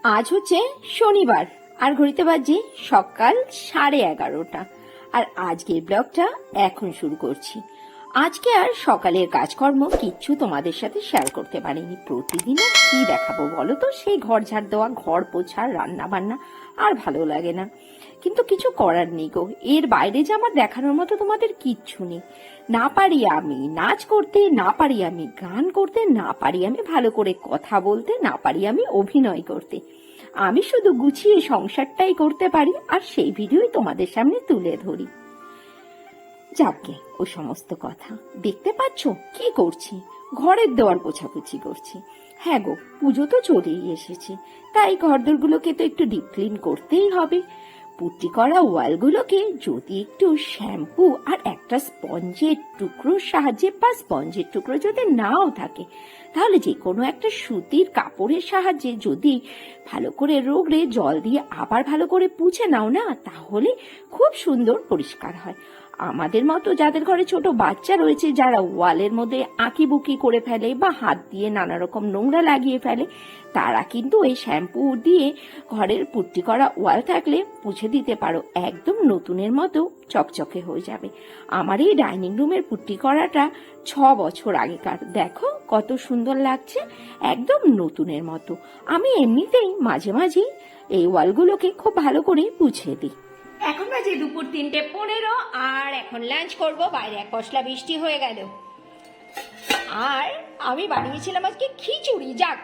আজ হচ্ছে শনিবার আর ঘড়িতে বাজে সকাল 11:30। আর আজকের ব্লগটা এখন শুরু করছি। আজকে আর সকালের কাজকর্ম কিচ্ছু তোমাদের সাথে শেয়ার করতে পারিনি। প্রতিদিন কি দেখাবো বলো তো, সেই ঘর ঝাড় দেওয়া, ঘর পোছা, রান্না বান্না আর ভালো লাগে না। কিন্তু কিছু করার নেই গো, এর বাইরে যে আমার দেখানোর মতো তোমাদের কিচ্ছু নেই। না পারি আমি নাচ করতে, না পারি আমি গান করতে, না পারি আমি ভালো করে কথা বলতে, না পারি আমি অভিনয় করতে। আমি শুধু গুছিয়ে সংসারটাই করতে পারি, আর সেই ভিডিওই তোমাদের সামনে তুলে ধরি। যাকে ও সমস্ত কথা দেখতে পাচ্ছ কি করছি, ঘরের দেওয়ার পোছাপুছি করছি। হ্যাঁ গো, পুজো তো চলেই এসেছে, তাই ঘরদোরগুলোকে তো একটু ডিপ ক্লিন করতেই হবে। পুট্টি করা ওয়ালগুলোকে যদি একটু শ্যাম্পু আর একটা স্পঞ্জের টুকরোর সাহায্যে, বা স্পঞ্জের টুকরো যদি নাও থাকে তাহলে যে কোনো একটা সুতির কাপড়ের সাহায্যে যদি ভালো করে রোগড়ে জল দিয়ে আবার ভালো করে পুছে নাও না, তাহলে খুব সুন্দর পরিষ্কার হয়। আমাদের মতো যাদের ঘরে ছোট বাচ্চা রয়েছে, যারা ওয়ালের মধ্যে আঁকিবুকি করে ফেলে বা হাত দিয়ে নানা রকম নোংরা লাগিয়ে ফেলে, তারা কিন্তু এই শ্যাম্পু দিয়ে ঘরের পুট্টি করা ওয়াল থাকলে পুছে দিতে পারো, একদম নতুনের মতো চকচকে হয়ে যাবে। আমার এই ডাইনিং রুমের পুট্টি করাটা 6 বছর আগেকার, দেখো কত সুন্দর লাগছে, একদম নতুনের মতো। আমি এমনিতেই মাঝে মাঝে এই ওয়ালগুলোকে খুব ভালো করে পুছে দিই। এখন বাজে দুপুর 3:15 আর এখন লাঞ্চ করব। বাইরে এক পশলা বৃষ্টি হয়ে গেল, আর আমি বানিয়েছিলাম আজকে খিচুড়ি। যাক,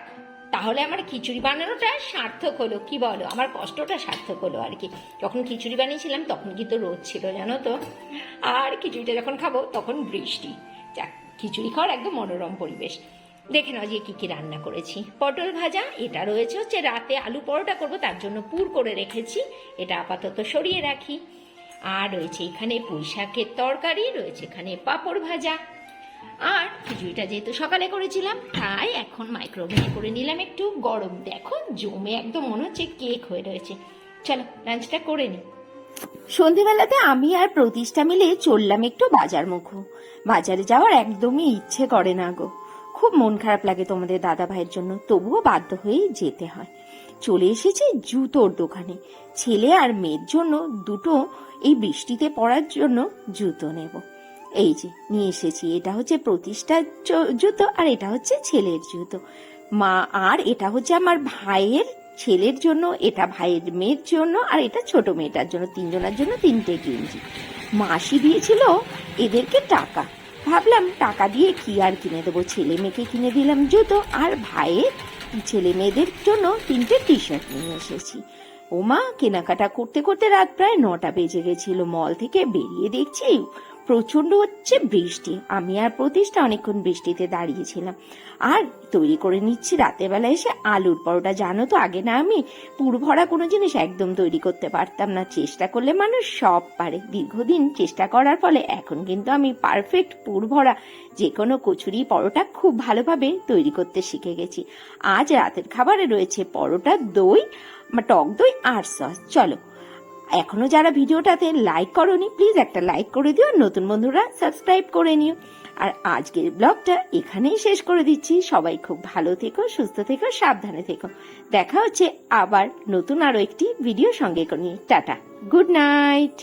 তাহলে আমার খিচুড়ি বানানোটা সার্থক হলো, কি বলো? আমার কষ্টটা সার্থক হলো আর কি। যখন খিচুড়ি বানিয়েছিলাম তখন কিন্তু রোদ ছিল, জানো তো, আর খিচুড়িটা যখন খাবো তখন বৃষ্টি। যাক, খিচুড়ি খাওয়ার একদম মনোরম পরিবেশ। দেখে নাও যে কি কি রান্না করেছি। পটল ভাজা, এটা রয়েছে হচ্ছে রাতে আলু পরোটা করবো, তার জন্য পুর করে রেখেছি, এটা আপাতত সরিয়ে রাখি। আর রয়েছে এখানে পুঁই শাকের তরকারি, রয়েছে এখানে পাঁপড় ভাজা। আর খিচুড়িটা যেহেতু সকালে করেছিলাম, তাই এখন মাইক্রোওভেনে করে নিলাম একটু গরম। দেখো জমে একদম মনে হচ্ছে কেক হয়ে রয়েছে। চলো লাঞ্চটা করে নি। সন্ধেবেলাতে আমি আর প্রতিষ্ঠা মিলে চললাম একটু বাজার মুখো। বাজারে যাওয়ার একদমই ইচ্ছে করে না গো, খুব মন খারাপ লাগে তোমাদের দাদা ভাইয়ের জন্য, তবুও বাধ্য হয়ে যেতে হয়। চলে এসেছি জুতোর দোকানে, ছেলে আর মেয়ের জন্য দুটো এই বৃষ্টিতে পরার জন্য জুতো নেব। এই যে নিয়ে এসেছি, এটা হচ্ছে প্রতিষ্ঠার জুতো আর এটা হচ্ছে ছেলের জুতো। মা আর এটা হচ্ছে আমার ভাইয়ের ছেলের জন্য, এটা ভাইয়ের মেয়ের জন্য, আর এটা ছোট মেয়েটার জন্য, 3 জনের জন্য 3টে গেঞ্জি। মাসি দিয়েছিল এদেরকে টাকা, ভাবলাম টাকা দিয়ে কি আর কিনে দেবো, ছেলে মেয়েকে কিনে দিলাম জুতো, আর ভাইয়ের ছেলে মেয়েদের জন্য 3টে টি শার্ট নিয়ে এসেছি। ওমা, কেনাকাটা করতে করতে রাত প্রায় 9টা বেজে গেছিল। মল থেকে বেরিয়ে দেখছি প্রচন্ড হচ্ছে বৃষ্টি। আমি আর প্রতিষ্ঠা অনেকক্ষণ বৃষ্টিতে দাঁড়িয়েছিলাম আর তৈরি করে নিচ্ছি রাতের বেলা এসে আলুর পরোটা। জানো তো, আগে না আমি পুর ভরা কোনো জিনিস একদম তৈরি করতে পারতাম না, চেষ্টা করলে মানুষ সব পারে। দীর্ঘদিন চেষ্টা করার ফলে এখন কিন্তু আমি পারফেক্ট পুর ভরা যে কোনো কচুরি পরোটা খুব ভালোভাবে তৈরি করতে শিখে গেছি। আজ রাতের খাবারে রয়েছে পরোটা, দই, টক দই আর সস। চলো, এখনো যারা ভিডিওটাতে লাইক করোনি প্লিজ একটা লাইক করে দিও, নতুন বন্ধুরা সাবস্ক্রাইব করে নিও। আর আজকের ব্লগটা এখানেই শেষ করে দিচ্ছি। সবাই খুব ভালো থেকো, সুস্থ থেকো, সাবধানে থেকো। দেখা হচ্ছে আবার নতুন আরো একটি ভিডিও সঙ্গে নিয়ে। Tata, good night.